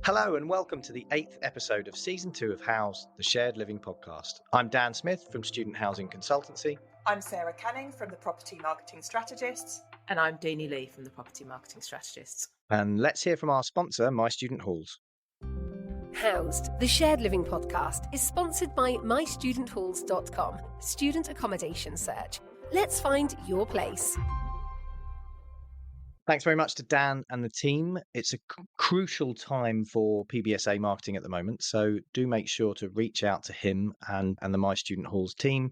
Hello and welcome to the 8th episode of Season 2 of House, the Shared Living podcast. I'm Dan Smith from Student Housing Consultancy. I'm Sarah Canning from the Property Marketing Strategists. And I'm Deenie Lee from the Property Marketing Strategists. And let's hear from our sponsor, My Student Halls. Housed, the Shared Living podcast, is sponsored by mystudenthalls.com, student accommodation search. Let's find your place. Thanks very much to Dan and the team. It's a crucial time for PBSA marketing at the moment, so do make sure to reach out to him and the My Student Halls team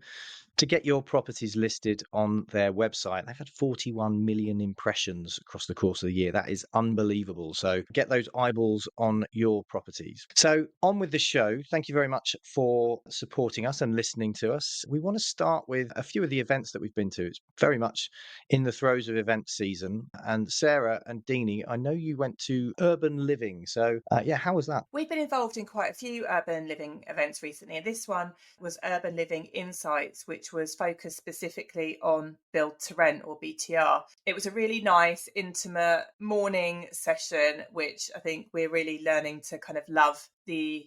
to get your properties listed on their website. They've had 41 million impressions across the course of the year. That is unbelievable. So get those eyeballs on your properties. So on with the show. Thank you very much for supporting us and listening to us. We want to start with a few of the events that we've been to. It's very much in the throes of event season. And Sarah and Deenie, I know you went to Urban Living. So how was that? We've been involved in quite a few urban living events recently, and this one was Urban Living Insights, which was focused specifically on build to rent, or BTR. It was a really nice, intimate morning session, which I think we're really learning to kind of love the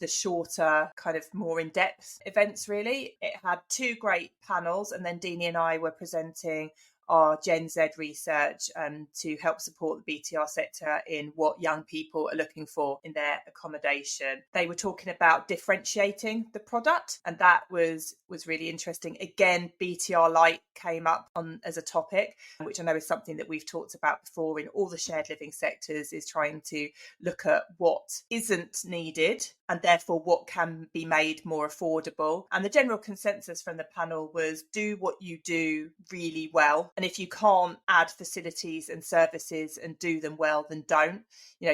shorter, kind of more in-depth events, really. It had two great panels, and then Deenie and I were presenting our Gen Z research to help support the BTR sector in what young people are looking for in their accommodation. They were talking about differentiating the product, and that was really interesting. Again, BTR Light came up as a topic, which I know is something that we've talked about before in all the shared living sectors, is trying to look at what isn't needed and therefore what can be made more affordable. And the general consensus from the panel was do what you do really well. And if you can't add facilities and services and do them well, then don't.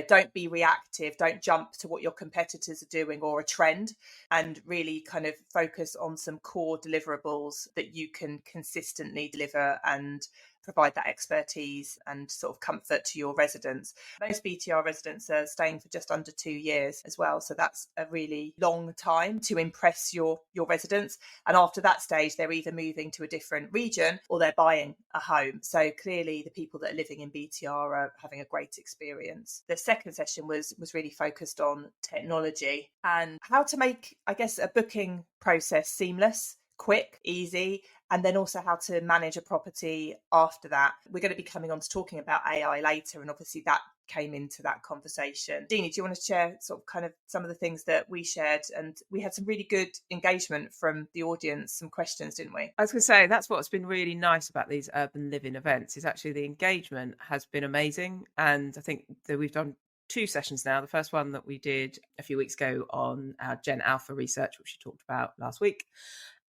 Don't be reactive. Don't jump to what your competitors are doing or a trend, and really kind of focus on some core deliverables that you can consistently deliver and provide that expertise and sort of comfort to your residents. Most BTR residents are staying for just under 2 years as well. So that's a really long time to impress your residents. And after that stage, they're either moving to a different region or they're buying a home. So clearly the people that are living in BTR are having a great experience. The second session was really focused on technology and how to make, I guess, a booking process seamless, quick, easy, and then also how to manage a property after that. We're going to be coming on to talking about AI later, and obviously that came into that conversation. Deenie, do you want to share sort of kind of some of the things that we shared? And we had some really good engagement from the audience, some questions, didn't we? I was going to say, that's what's been really nice about these urban living events, is actually the engagement has been amazing. And I think that we've done 2 sessions now. The first one that we did a few weeks ago on our Gen Alpha research, which we talked about last week.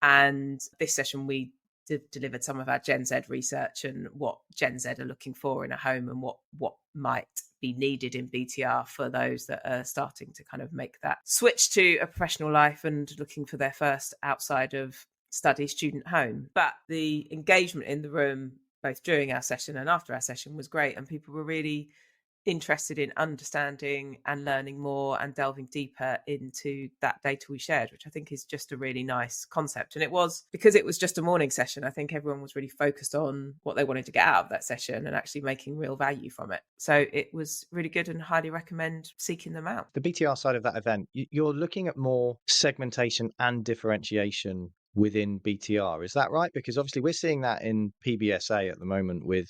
And this session we delivered some of our Gen Z research and what Gen Z are looking for in a home and what might be needed in BTR for those that are starting to kind of make that switch to a professional life and looking for their first outside of study student home. But the engagement in the room, both during our session and after our session, was great, and people were really interested in understanding and learning more and delving deeper into that data we shared, which I think is just a really nice concept. And it was, because it was just a morning session, I think everyone was really focused on what they wanted to get out of that session and actually making real value from it. So it was really good and highly recommend seeking them out. The BTR side of that event, you're looking at more segmentation and differentiation within BTR. Is that right? Because obviously we're seeing that in PBSA at the moment with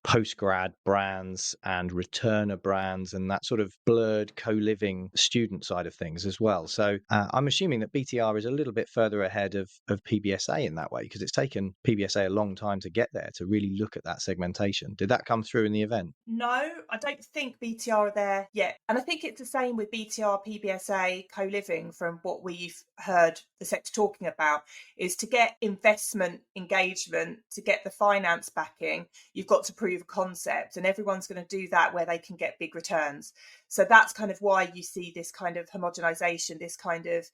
post-grad brands and returner brands and that sort of blurred co-living student side of things as well. So I'm assuming that BTR is a little bit further ahead of PBSA in that way, because it's taken PBSA a long time to get there, to really look at that segmentation. Did that come through in the event? No, I don't think BTR are there yet. And I think it's the same with BTR, PBSA, co-living, from what we've heard the sector talking about, is to get investment engagement, to get the finance backing, you've got to prove a concept, and everyone's going to do that where they can get big returns. So that's kind of why you see this kind of homogenization, this kind of,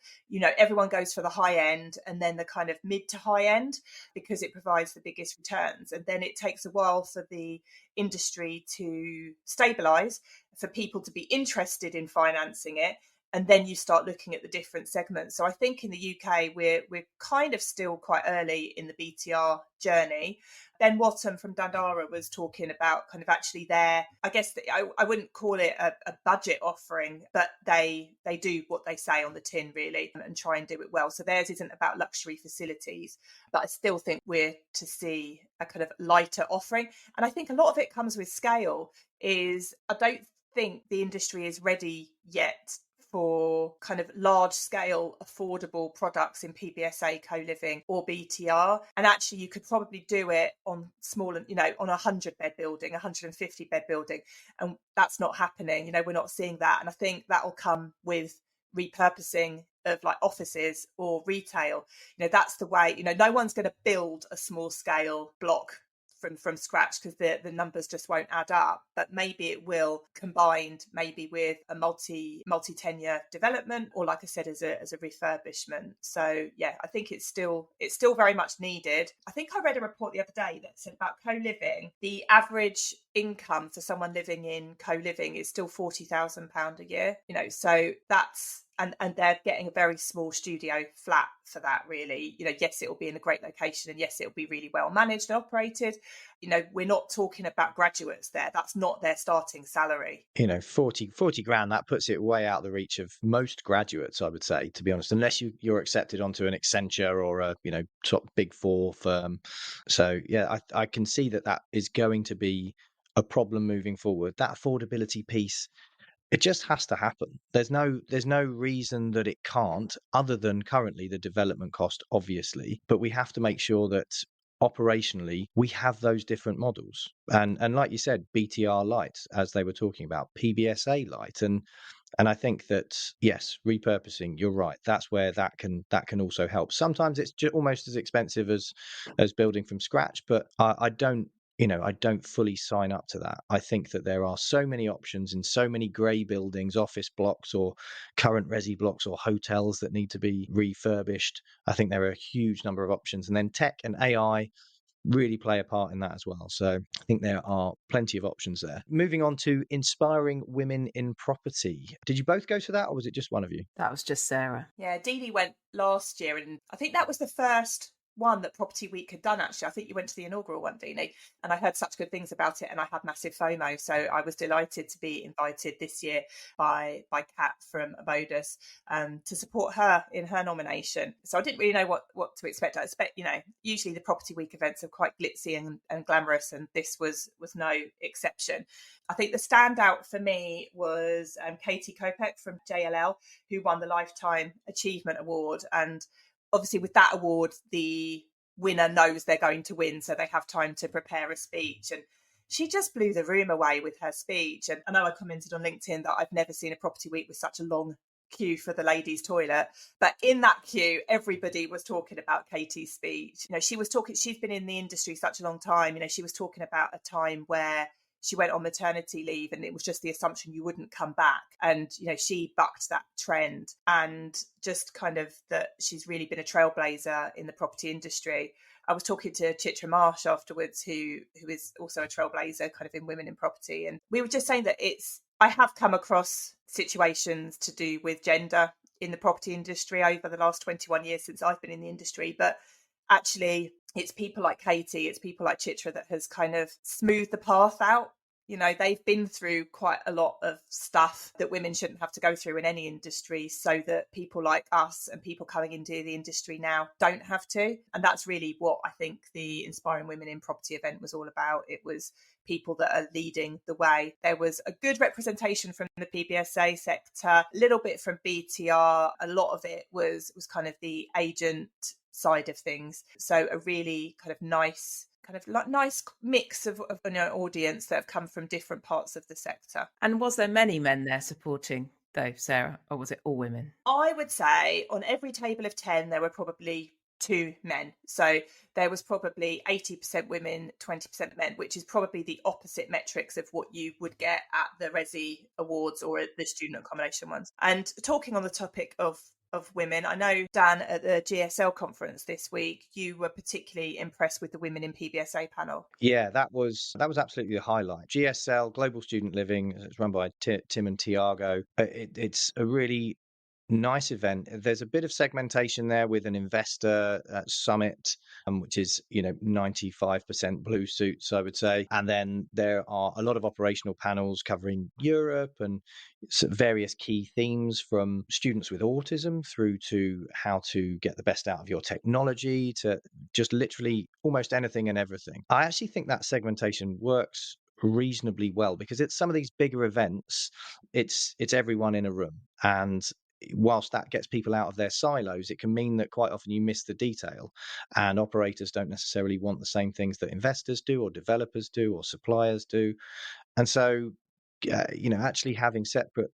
everyone goes for the high end and then the kind of mid to high end, because it provides the biggest returns. And then it takes a while for the industry to stabilize, for people to be interested in financing it, And then you start looking at the different segments. So I think in the UK, we're kind of still quite early in the BTR journey. Ben Wattam from Dandara was talking about kind of actually their, I guess I wouldn't call it a budget offering, but they do what they say on the tin really and try and do it well. So theirs isn't about luxury facilities, but I still think we're to see a kind of lighter offering. And I think a lot of it comes with scale. I don't think the industry is ready yet for kind of large scale affordable products in PBSA, co-living or BTR. And actually you could probably do it on smaller, on a 100-bed building, 150-bed building. And that's not happening. We're not seeing that. And I think that will come with repurposing of like offices or retail. That's the way, no one's going to build a small scale block from scratch because the numbers just won't add up, but maybe it will combined maybe with a multi-tenure development, or like I said, as a refurbishment. So yeah, I think it's still very much needed. I think I read a report the other day that said about co-living, the average income for someone living in co-living is still £40,000 a year, so that's and they're getting a very small studio flat for that, really. Yes, it will be in a great location, and yes, it will be really well managed and operated. We're not talking about graduates there. That's not their starting salary. 40 grand, that puts it way out the reach of most graduates, I would say, to be honest, unless you're accepted onto an Accenture or a top Big Four firm. So yeah, I can see that is going to be a problem moving forward. That affordability piece, it just has to happen. There's no reason that it can't, other than currently the development cost, obviously. But we have to make sure that operationally we have those different models. And like you said, BTR light, as they were talking about, PBSA light, and I think that yes, repurposing. You're right. That's where that can also help. Sometimes it's almost as expensive as building from scratch, but I don't. I don't fully sign up to that. I think that there are so many options in so many grey buildings, office blocks or current resi blocks or hotels that need to be refurbished. I think there are a huge number of options. And then tech and AI really play a part in that as well. So I think there are plenty of options there. Moving on to inspiring women in property. Did you both go to that, or was it just one of you? That was just Sarah. Yeah, Deenie went last year, and I think that was the first one that Property Week had done, actually. I think you went to the inaugural one, Deenie, and I heard such good things about it, and I had massive FOMO. So I was delighted to be invited this year by Kat from Abodus to support her in her nomination. So I didn't really know what to expect. I expect, usually the Property Week events are quite glitzy and glamorous, and this was no exception. I think the standout for me was Katie Kopek from JLL, who won the Lifetime Achievement Award. And obviously with that award, the winner knows they're going to win, so they have time to prepare a speech. And she just blew the room away with her speech. And I know I commented on LinkedIn that I've never seen a Property Week with such a long queue for the ladies' toilet. But in that queue, everybody was talking about Katie's speech. She's been in the industry such a long time. She was talking about a time where she went on maternity leave and it was just the assumption you wouldn't come back. And, she bucked that trend, and just kind of that she's really been a trailblazer in the property industry. I was talking to Chitra Marsh afterwards, who is also a trailblazer kind of in women in property. And we were just saying that I have come across situations to do with gender in the property industry over the last 21 years since I've been in the industry. But actually, it's people like Katie, it's people like Chitra that has kind of smoothed the path out. They've been through quite a lot of stuff that women shouldn't have to go through in any industry, so that people like us and people coming into the industry now don't have to. And that's really what I think the Inspiring Women in Property event was all about. It was people that are leading the way. There was a good representation from the PBSA sector, a little bit from BTR. A lot of it was kind of the agent side of things. So a really kind of nice mix of audience that have come from different parts of the sector. And was there many men there supporting though, Sarah, or was it all women? I would say on every table of 10 there were probably 2 men. So there was probably 80% women, 20% men, which is probably the opposite metrics of what you would get at the Resi Awards or the student accommodation ones. And talking on the topic of of women. I know, Dan, at the GSL conference this week, you were particularly impressed with the Women in PBSA panel. Yeah, that was absolutely the highlight. GSL, Global Student Living, it's run by Tim and Tiago. It's a really nice event. There's a bit of segmentation there with an investor summit, which is 95% blue suits, I would say, and then there are a lot of operational panels covering Europe and various key themes, from students with autism through to how to get the best out of your technology, to just literally almost anything and everything. I actually think that segmentation works reasonably well, because it's some of these bigger events, it's everyone in a room, and whilst that gets people out of their silos, it can mean that quite often you miss the detail, and operators don't necessarily want the same things that investors do, or developers do, or suppliers do. And so actually having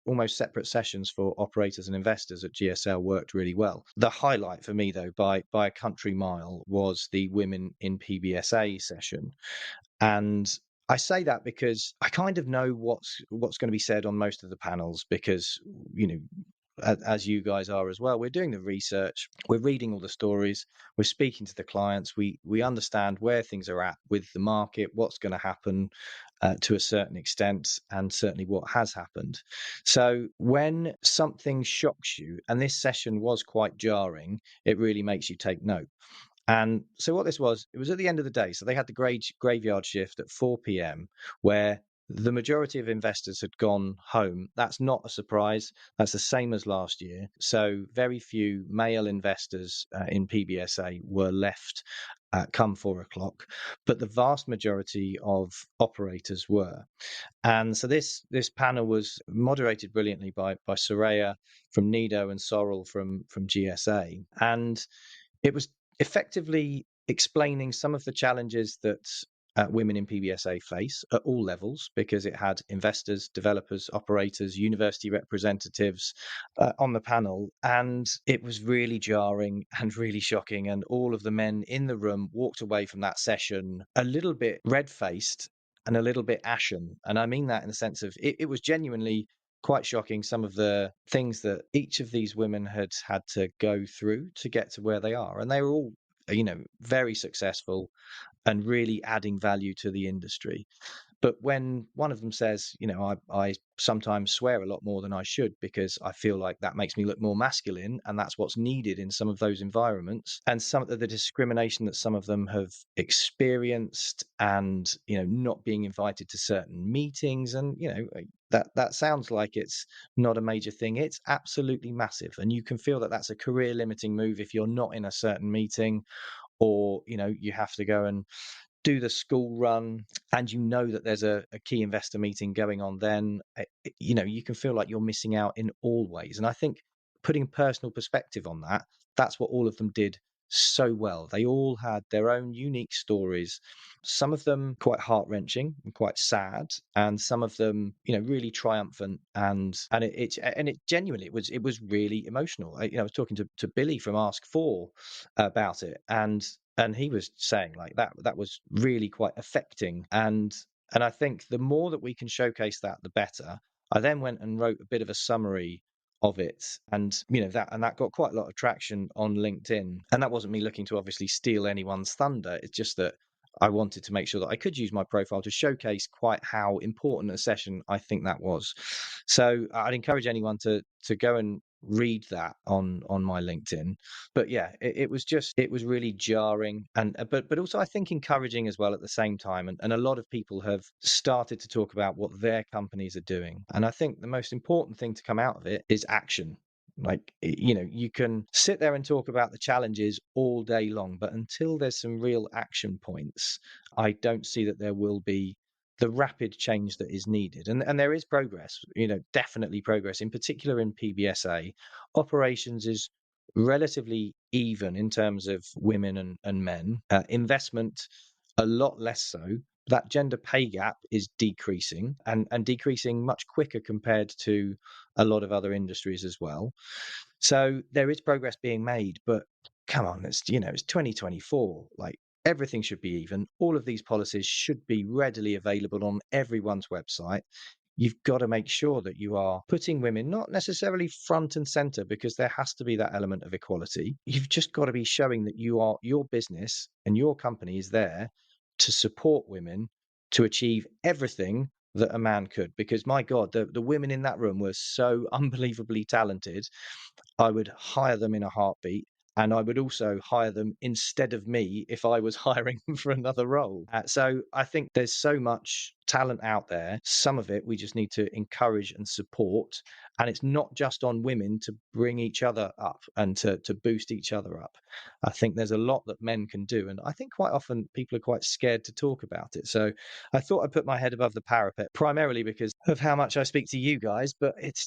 almost separate sessions for operators and investors at GSL worked really well. The highlight for me, though, by a country mile, was the Women in PBSA session. And I say that because I kind of know what's going to be said on most of the panels, because as you guys are as well, we're doing the research, we're reading all the stories, we're speaking to the clients, we understand where things are at with the market, what's going to happen to a certain extent, and certainly what has happened. So when something shocks you, and this session was quite jarring, it really makes you take note. And so what this was, it was at the end of the day. So they had the graveyard shift at 4 p.m. where the majority of investors had gone home. That's not a surprise. That's the same as last year. So very few male investors in PBSA were left come 4 o'clock, but the vast majority of operators were. And so this panel was moderated brilliantly by Soraya from Nido and Sorrel from GSA. And it was effectively explaining some of the challenges that women in PBSA face at all levels, because it had investors, developers, operators, university representatives on the panel. And it was really jarring and really shocking. And all of the men in the room walked away from that session a little bit red-faced and a little bit ashen. And I mean that in the sense of it was genuinely quite shocking, some of the things that each of these women had to go through to get to where they are. And they were all, very successful and really adding value to the industry. But when one of them says, I sometimes swear a lot more than I should, because I feel like that makes me look more masculine, and that's what's needed in some of those environments, and some of the discrimination that some of them have experienced, and not being invited to certain meetings, and that sounds like it's not a major thing. It's absolutely massive, and you can feel that that's a career limiting move if you're not in a certain meeting, or you have to go and do the school run, and that there's a key investor meeting going on, then you can feel like you're missing out in all ways. And I think putting personal perspective on that's what all of them did so well. They all had their own unique stories, some of them quite heart-wrenching and quite sad, and some of them really triumphant, and it genuinely it was really emotional. I was talking to Billy from Ask 4 about it, and he was saying like that was really quite affecting, and I think the more that we can showcase that, the better. I then went and wrote a bit of a summary of it, and that got quite a lot of traction on LinkedIn. And that wasn't me looking to obviously steal anyone's thunder. It's just that I wanted to make sure that I could use my profile to showcase quite how important a session I think that was. So I'd encourage anyone to go and read that on my LinkedIn. But yeah, it was really jarring, and but also I think encouraging as well at the same time. And a lot of people have started to talk about what their companies are doing. And I think the most important thing to come out of it is action. Like, you can sit there and talk about the challenges all day long, but until there's some real action points, I don't see that there will be the rapid change that is needed. And there is progress, definitely progress, in particular in PBSA. Operations is relatively even in terms of women and men. Investment, a lot less so. That gender pay gap is decreasing, and decreasing much quicker compared to a lot of other industries as well. So there is progress being made, but come on, it's 2024. Like, everything should be even. All of these policies should be readily available on everyone's website. you've got to make sure that you are putting women not necessarily front and center, because there has to be that element of equality. You've just got to be showing that your business and your company is there to support women to achieve everything that a man could. Because my God, the women in that room were so unbelievably talented. I would hire them in a heartbeat. And I would also hire them instead of me if I was hiring them for another role. So I think there's so much talent out there. Some of it we just need to encourage and support. And it's not just on women to bring each other up and to boost each other up. I think there's a lot that men can do. And I think quite often people are quite scared to talk about it. So I thought I'd put my head above the parapet, primarily because of how much I speak to you guys, but it's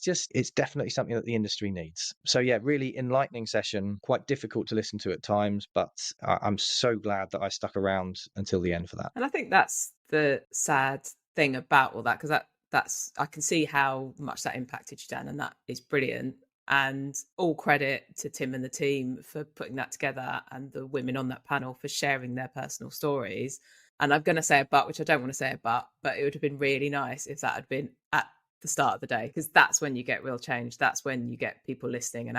definitely something that the industry needs. So yeah, really enlightening session, quite difficult to listen to at times, but I'm so glad that I stuck around until the end for that. And I think that's the sad thing about all that, because that's I can see how much that impacted you, Dan, and that is brilliant. And all credit to Tim and the team for putting that together, and the women on that panel for sharing their personal stories. And I'm going to say a but, which I don't want to say a but it would have been really nice if that had been at the start of the day, because that's when you get real change. That's when you get people listening,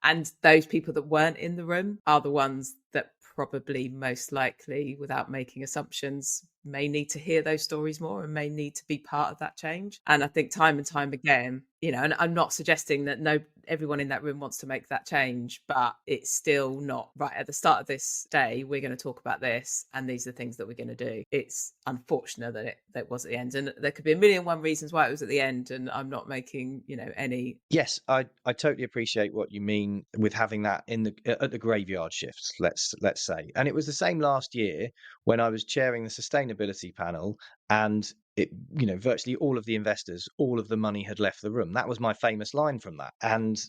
and those people that weren't in the room are the ones that probably most likely, without making assumptions, may need to hear those stories more and may need to be part of that change. And I think time and time again, and I'm not suggesting that everyone in that room wants to make that change, but it's still not right at the start of this day. We're going to talk about this, and these are the things that we're going to do. It's unfortunate that it was at the end, and there could be a million and one reasons why it was at the end, and I'm not making any. Yes, I totally appreciate what you mean with having that at the graveyard shifts, let's say. And it was the same last year when I was chairing the sustainability panel, and virtually all of the investors, all of the money had left the room. That was my famous line from that, and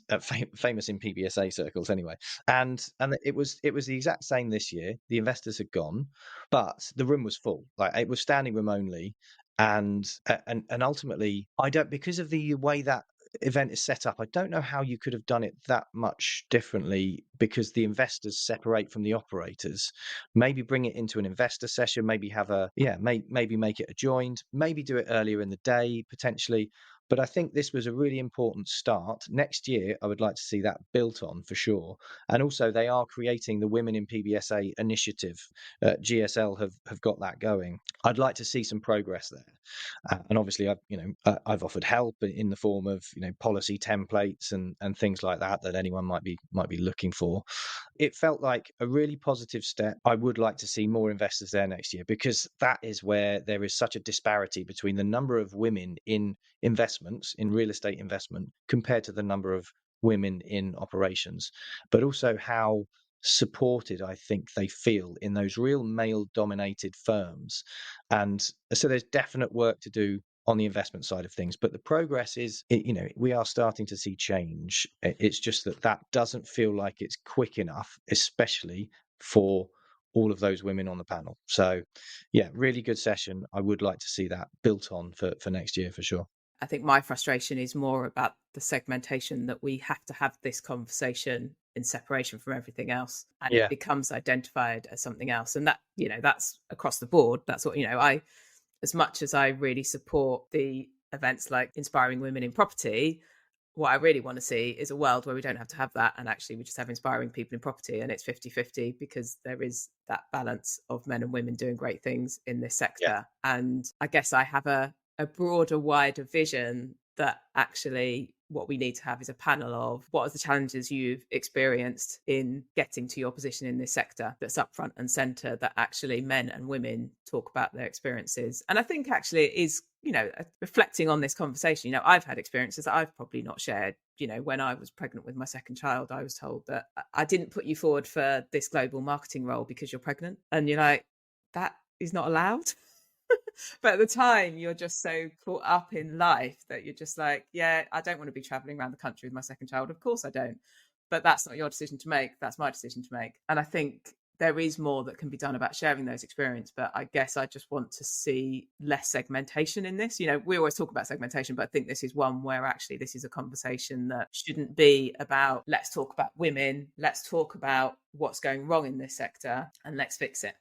famous in PBSA circles anyway. And it was the exact same this year. The investors had gone, but the room was full. Like, it was standing room only, and ultimately, because of the way that event is set up, I don't know how you could have done it that much differently, because the investors separate from the operators. Maybe bring it into an investor session, maybe maybe make it adjoined, maybe do it earlier in the day potentially. But I think this was a really important start. Next year, I would like to see that built on for sure. And also, they are creating the Women in PBSA initiative. GSL have got that going. I'd like to see some progress there. And obviously, I've offered help in the form of policy templates and things like that anyone might be looking for. It felt like a really positive step. I would like to see more investors there next year, because that is where there is such a disparity between the number of women in investments, in real estate investment, compared to the number of women in operations, but also how supported I think they feel in those real male dominated firms. And so there's definite work to do on the investment side of things, but the progress is, we are starting to see change. It's just that doesn't feel like it's quick enough, especially for all of those women on the panel. So yeah, really good session. I would like to see that built on for next year for sure. I think my frustration is more about the segmentation, that we have to have this conversation in separation from everything else, and it becomes identified as something else. And that, that's across the board. That's what, as much as I really support the events like Inspiring Women in Property, what I really want to see is a world where we don't have to have that, and actually we just have inspiring people in property, and it's 50-50, because there is that balance of men and women doing great things in this sector. And I guess I have a broader, wider vision that actually what we need to have is a panel of what are the challenges you've experienced in getting to your position in this sector, that's up front and centre, that actually men and women talk about their experiences. And I think actually it is, reflecting on this conversation, I've had experiences that I've probably not shared. When I was pregnant with my second child, I was told that I didn't put you forward for this global marketing role because you're pregnant. And you're like, that is not allowed. But at the time, you're just so caught up in life that you're just like, yeah, I don't want to be traveling around the country with my second child. Of course I don't. But that's not your decision to make. That's my decision to make. And I think there is more that can be done about sharing those experiences. But I guess I just want to see less segmentation in this. We always talk about segmentation, but I think this is one where actually this is a conversation that shouldn't be about, let's talk about women, let's talk about what's going wrong in this sector, and let's fix it.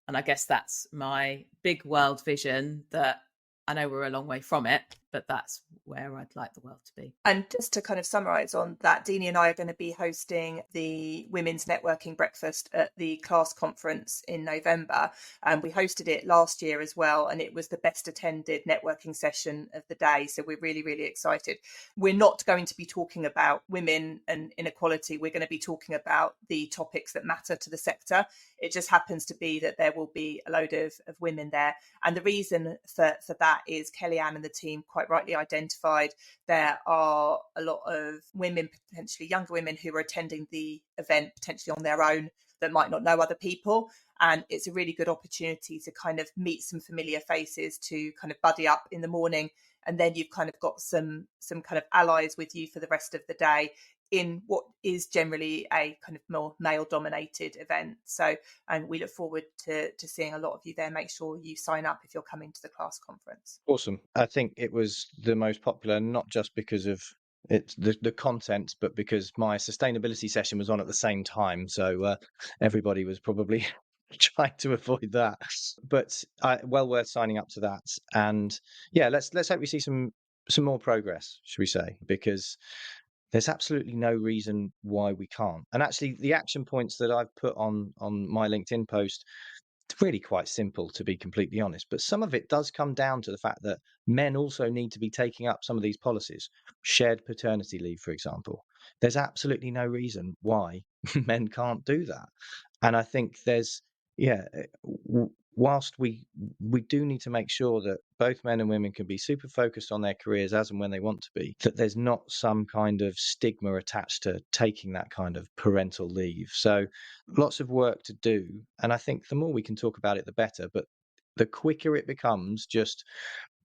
And I guess that's my big world vision, that I know we're a long way from it, but that's where I'd like the world to be. And just to kind of summarise on that, Deenie and I are going to be hosting the Women's Networking Breakfast at the class conference in November. And we hosted it last year as well, and it was the best attended networking session of the day. So we're really, really excited. We're not going to be talking about women and inequality. We're going to be talking about the topics that matter to the sector. It just happens to be that there will be a load of women there. And the reason for that is Kellyanne and the team quite rightly identified there are a lot of women, potentially younger women, who are attending the event potentially on their own that might not know other people. And it's a really good opportunity to kind of meet some familiar faces, to kind of buddy up in the morning. And then you've kind of got some kind of allies with you for the rest of the day in what is generally a kind of more male dominated event. So, and we look forward to seeing a lot of you there. Make sure you sign up if you're coming to the class conference. Awesome. I think it was the most popular, not just because of it's the content, but because my sustainability session was on at the same time. So everybody was probably trying to avoid that, but well worth signing up to that. And yeah, let's hope we see some more progress, should we say, because there's absolutely no reason why we can't. And actually, the action points that I've put on my LinkedIn post, it's really quite simple, to be completely honest. But some of it does come down to the fact that men also need to be taking up some of these policies. Shared paternity leave, for example. There's absolutely no reason why men can't do that. And I think there's, whilst we do need to make sure that both men and women can be super focused on their careers as and when they want to be, that there's not some kind of stigma attached to taking that kind of parental leave. So lots of work to do. And I think the more we can talk about it, the better. But the quicker it becomes just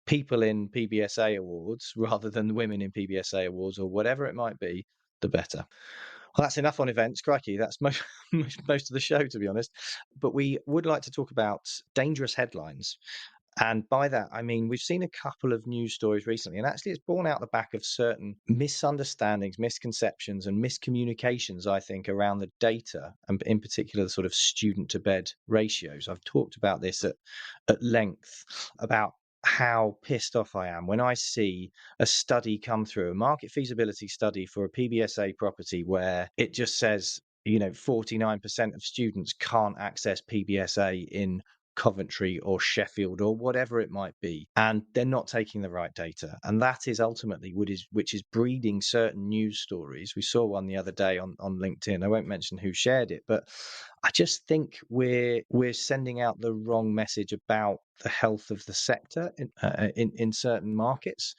people in PBSA awards rather than women in PBSA awards or whatever it might be, the better. Well, that's enough on events. Crikey, that's most of the show, to be honest. But we would like to talk about dangerous headlines. And by that, I mean, we've seen a couple of news stories recently, and actually it's borne out the back of certain misunderstandings, misconceptions, and miscommunications, I think, around the data, and in particular, the sort of student to bed ratios. I've talked about this at length, about how pissed off I am when I see a study come through, a market feasibility study for a PBSA property, where it just says, 49% of students can't access PBSA in Coventry or Sheffield or whatever it might be, and they're not taking the right data. And that is ultimately which is breeding certain news stories. We saw one the other day on LinkedIn. I won't mention who shared it, but I just think we're sending out the wrong message about the health of the sector in certain markets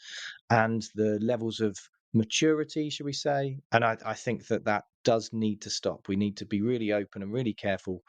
and the levels of maturity, shall we say. And I think that does need to stop. We need to be really open and really careful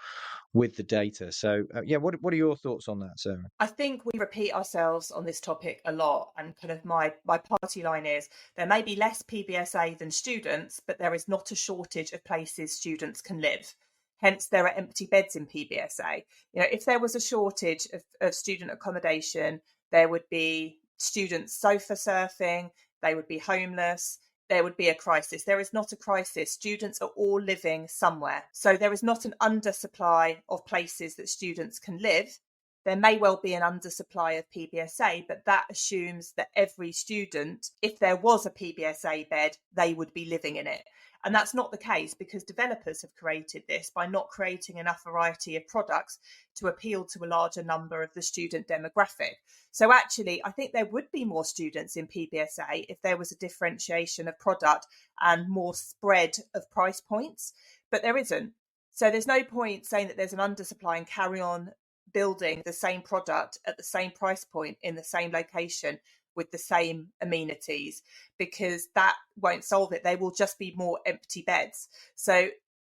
with the data. So what are your thoughts on that, Sarah? I think we repeat ourselves on this topic a lot, and kind of my party line is there may be less PBSA than students, but there is not a shortage of places students can live. Hence, there are empty beds in PBSA. If there was a shortage of student accommodation, there would be students sofa surfing, they would be homeless, there would be a crisis. There is not a crisis. Students are all living somewhere. So there is not an undersupply of places that students can live. There may well be an undersupply of PBSA, but that assumes that every student, if there was a PBSA bed, they would be living in it. And that's not the case, because developers have created this by not creating enough variety of products to appeal to a larger number of the student demographic. So actually, I think there would be more students in PBSA if there was a differentiation of product and more spread of price points, but there isn't. So there's no point saying that there's an undersupply and carry on building the same product at the same price point in the same location with the same amenities, because that won't solve it. They will just be more empty beds. So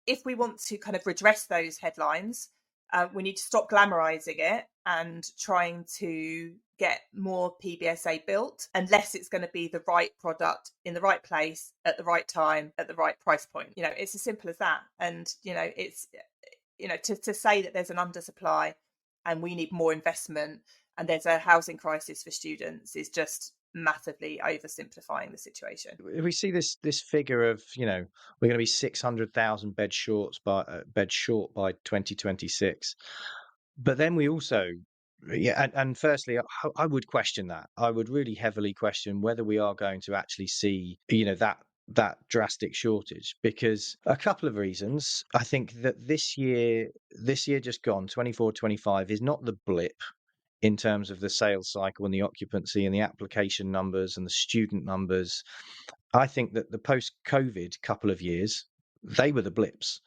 if we want to kind of redress those headlines, we need to stop glamorizing it and trying to get more PBSA built, unless it's going to be the right product in the right place at the right time at the right price point. It's as simple as that. And it's to say that there's an undersupply and we need more investment and there's a housing crisis for students is just massively oversimplifying the situation. We see this figure of, we're going to be 600,000 beds short by 2026. But then we also Yeah, and firstly, I would question that. I would really heavily question whether we are going to actually see, that drastic shortage, because a couple of reasons. I think that this year just gone, 24-25, is not the blip in terms of the sales cycle and the occupancy and the application numbers and the student numbers. I think that the post-COVID couple of years, they were the blips.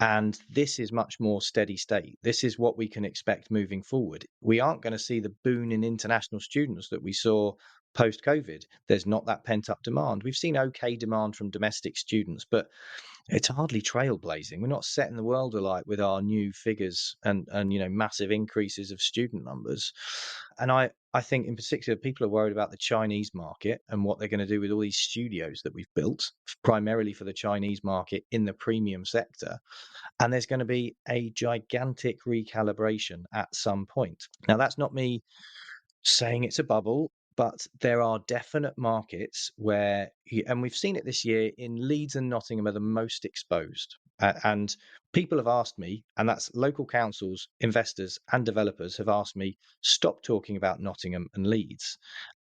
And this is much more steady state. This is what we can expect moving forward. We aren't going to see the boom in international students that we saw post-COVID. There's not that pent-up demand. We've seen okay demand from domestic students, but it's hardly trailblazing. We're not setting the world alight with our new figures and massive increases of student numbers. And I think in particular people are worried about the Chinese market and what they're going to do with all these studios that we've built primarily for the Chinese market in the premium sector. And there's going to be a gigantic recalibration at some point. Now, that's not me saying it's a bubble, but there are definite markets where, and we've seen it this year, in Leeds and Nottingham are the most exposed. And people have asked me, and that's local councils, investors and developers have asked me, stop talking about Nottingham and Leeds.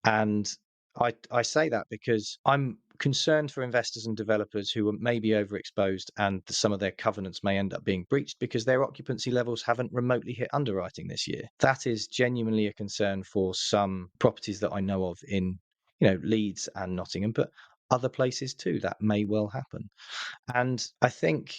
And I say that because I'm concerned for investors and developers who are maybe overexposed and some of their covenants may end up being breached because their occupancy levels haven't remotely hit underwriting this year. That is genuinely a concern for some properties that I know of in, Leeds and Nottingham, but other places too, that may well happen. And I think,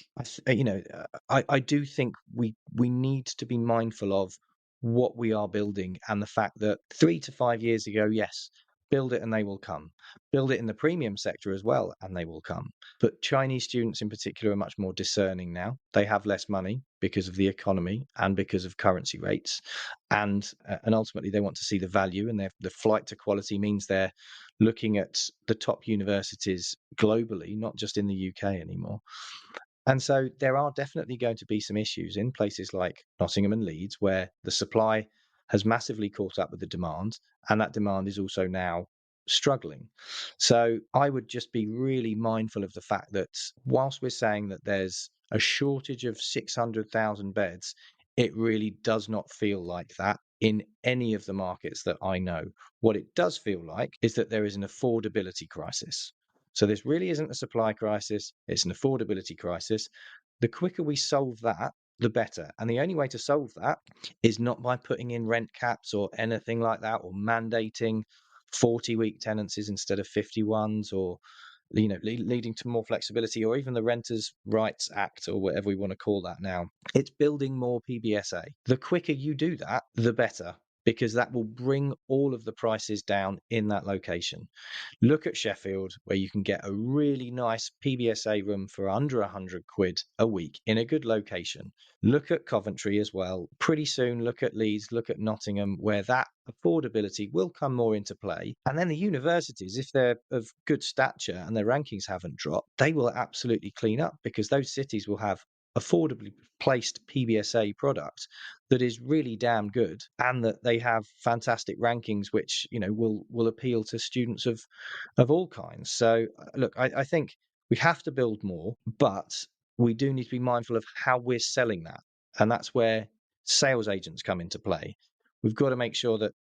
I do think we need to be mindful of what we are building and the fact that 3 to 5 years ago, yes, build it and they will come. Build it in the premium sector as well and they will come. But Chinese students in particular are much more discerning now. They have less money because of the economy and because of currency rates. And ultimately they want to see the value, and the flight to quality means they're looking at the top universities globally, not just in the UK anymore. And so there are definitely going to be some issues in places like Nottingham and Leeds where the supply has massively caught up with the demand, and that demand is also now struggling. So I would just be really mindful of the fact that whilst we're saying that there's a shortage of 600,000 beds, it really does not feel like that in any of the markets that I know. What it does feel like is that there is an affordability crisis. So this really isn't a supply crisis, it's an affordability crisis. The quicker we solve that, the better. And the only way to solve that is not by putting in rent caps or anything like that, or mandating 40-week tenancies instead of 51s, or leading to more flexibility, or even the Renters' Rights Act, or whatever we want to call that now. It's building more PBSA. The quicker you do that, the better, because that will bring all of the prices down in that location. Look at Sheffield, where you can get a really nice PBSA room for under 100 quid a week in a good location. Look at Coventry as well. Pretty soon, look at Leeds, look at Nottingham, where that affordability will come more into play. And then the universities, if they're of good stature and their rankings haven't dropped, they will absolutely clean up, because those cities will have affordably placed PBSA product that is really damn good, and that they have fantastic rankings which will appeal to students of all kinds. So look, I think we have to build more, but we do need to be mindful of how we're selling that, and that's where sales agents come into play. We've got to make sure that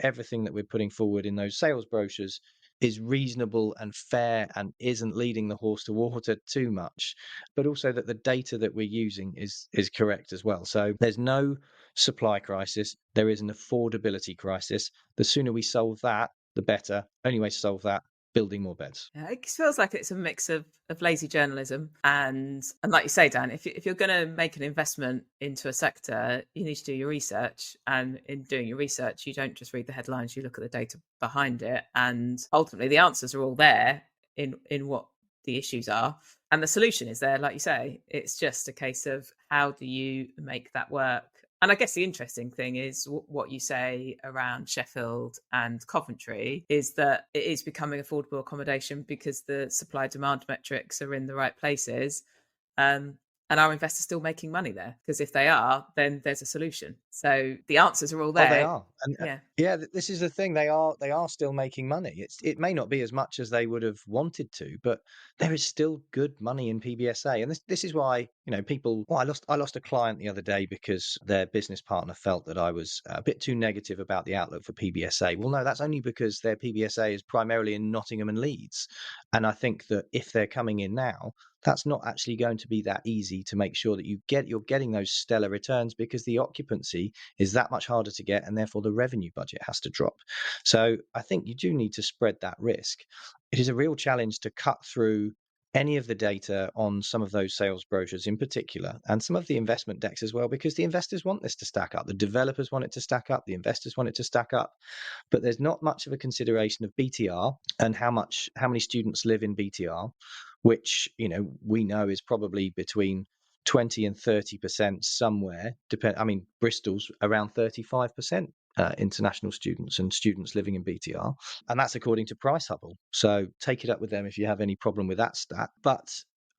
everything that we're putting forward in those sales brochures is reasonable and fair and isn't leading the horse to water too much, but also that the data that we're using is correct as well. So there's no supply crisis, there is an affordability crisis. The sooner we solve that, the better. Only way to solve that, building more beds. Yeah, it feels like it's a mix of lazy journalism and like you say, Dan, if you're going to make an investment into a sector, you need to do your research. And in doing your research, you don't just read the headlines, you look at the data behind it. And ultimately, the answers are all there in what the issues are. And the solution is there, like you say. It's just a case of how do you make that work? And I guess the interesting thing is what you say around Sheffield and Coventry is that it is becoming affordable accommodation because the supply demand metrics are in the right places. And are investors still making money there? Because if they are, then there's a solution. So the answers are all Oh, they there. are, and Yeah. yeah, this is the thing. They are still making money. It may not be as much as they would have wanted to, but there is still good money in PBSA, and this is why people. Well, I lost a client the other day because their business partner felt that I was a bit too negative about the outlook for PBSA. Well, no, that's only because their PBSA is primarily in Nottingham and Leeds, and I think that if they're coming in now, that's not actually going to be that easy to make sure that you're getting those stellar returns, because the occupancy is that much harder to get, and therefore the revenue budget has to drop. So I think you do need to spread that risk. It is a real challenge to cut through any of the data on some of those sales brochures in particular, and some of the investment decks as well, because the investors want this to stack up. The developers want it to stack up. The investors want it to stack up. But there's not much of a consideration of BTR and how many students live in BTR, which we know is probably between 20 and 30% somewhere. Bristol's around 35% international students and students living in BTR, and that's according to Price Hubble. So take it up with them if you have any problem with that stat. But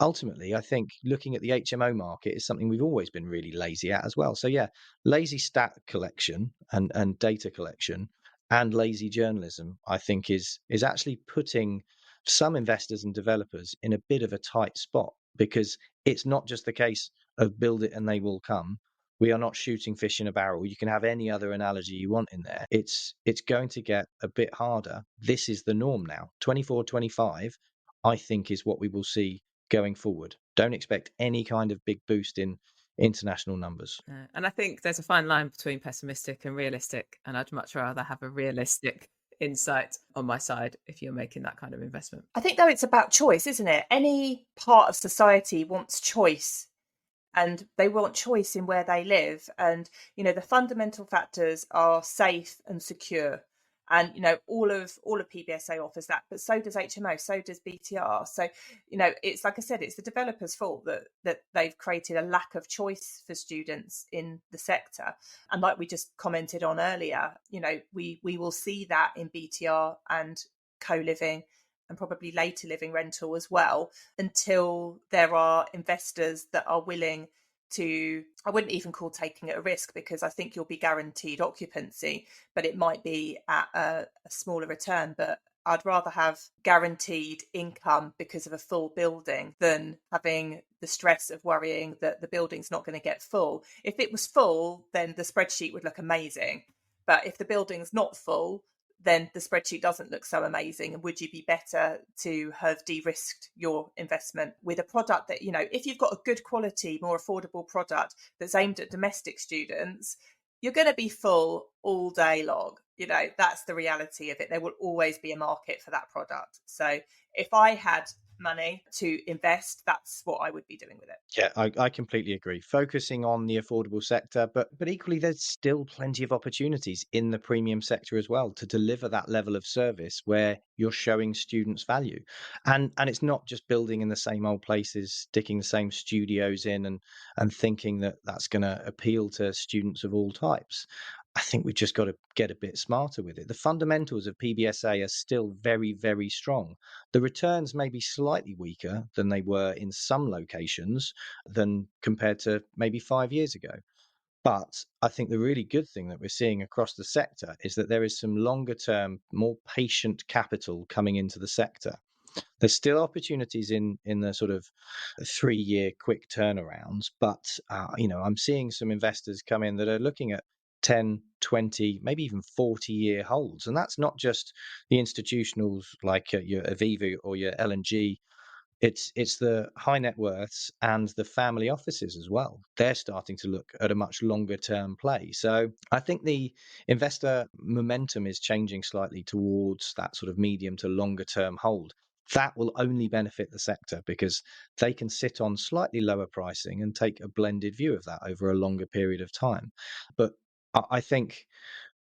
ultimately, I think looking at the HMO market is something we've always been really lazy at as well. So yeah, lazy stat collection and data collection and lazy journalism, I think, is actually putting some investors and developers in a bit of a tight spot, because it's not just the case of build it and they will come. We are not shooting fish in a barrel. You can have any other analogy you want in there. It's going to get a bit harder. This is the norm now. 24, 25, I think, is what we will see going forward. Don't expect any kind of big boost in international numbers. And I think there's a fine line between pessimistic and realistic, and I'd much rather have a realistic insight on my side if you're making that kind of investment. I think, though, it's about choice, isn't it? Any part of society wants choice, and they want choice in where they live. And, the fundamental factors are safe and secure. And, all of PBSA offers that, but so does HMO, so does BTR. So, it's like I said, it's the developers' fault that they've created a lack of choice for students in the sector. And like we just commented on earlier, we will see that in BTR and co-living and probably later living rental as well, until there are investors that are willing to, I wouldn't even call taking it a risk, because I think you'll be guaranteed occupancy, but it might be at a smaller return. But I'd rather have guaranteed income because of a full building than having the stress of worrying that the building's not going to get full. If it was full, then the spreadsheet would look amazing. But if the building's not full, then the spreadsheet doesn't look so amazing. And would you be better to have de-risked your investment with a product that, if you've got a good quality, more affordable product that's aimed at domestic students, you're going to be full all day long. That's the reality of it. There will always be a market for that product. So if I had money to invest, that's what I would be doing with it. Yeah, I completely agree. Focusing on the affordable sector, but equally, there's still plenty of opportunities in the premium sector as well to deliver that level of service where you're showing students value. And it's not just building in the same old places, sticking the same studios in and thinking that that's going to appeal to students of all types. I think we've just got to get a bit smarter with it. The fundamentals of PBSA are still very, very strong. The returns may be slightly weaker than they were in some locations than compared to maybe 5 years ago. But I think the really good thing that we're seeing across the sector is that there is some longer term, more patient capital coming into the sector. There's still opportunities in the sort of 3-year quick turnarounds, but I'm seeing some investors come in that are looking at 10, 20, maybe even 40-year holds, and that's not just the institutionals like your Aviva or your L&G. It's the high net worths and the family offices as well. They're starting to look at a much longer term play. So I think the investor momentum is changing slightly towards that sort of medium to longer term hold. That will only benefit the sector because they can sit on slightly lower pricing and take a blended view of that over a longer period of time. But I think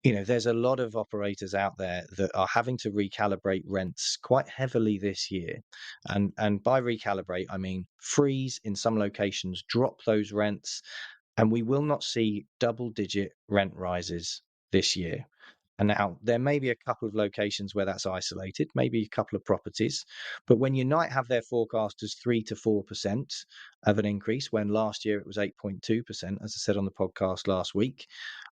there's a lot of operators out there that are having to recalibrate rents quite heavily this year. And by recalibrate, I mean freeze in some locations, drop those rents, and we will not see double-digit rent rises this year. And now there may be a couple of locations where that's isolated, maybe a couple of properties, but when Unite have their forecast as 3 to 4% of an increase, when last year it was 8.2%, as I said on the podcast last week,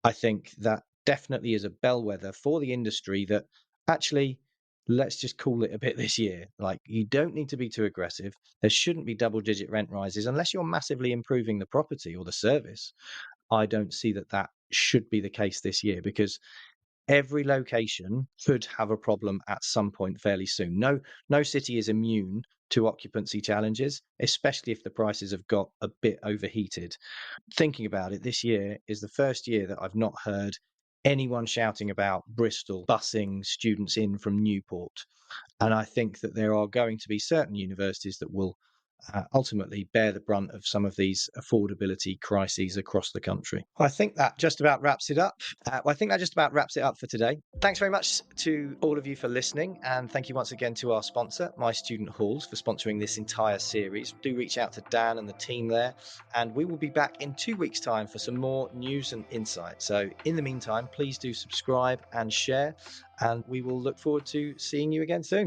I think that definitely is a bellwether for the industry that actually, let's just cool it a bit this year. Like, you don't need to be too aggressive. There shouldn't be double-digit rent rises unless you're massively improving the property or the service. I don't see that should be the case this year, because every location could have a problem at some point fairly soon. No city is immune to occupancy challenges, especially if the prices have got a bit overheated. Thinking about it, this year is the first year that I've not heard anyone shouting about Bristol busing students in from Newport. And I think that there are going to be certain universities that will ultimately bear the brunt of some of these affordability crises across the country. I think that just about wraps it up. For today. Thanks very much to all of you for listening, and thank you once again to our sponsor, My Student Halls, for sponsoring this entire series. Do reach out to Dan and the team there, and we will be back in 2 weeks' time for some more news and insight. So in the meantime, please do subscribe and share, and we will look forward to seeing you again soon.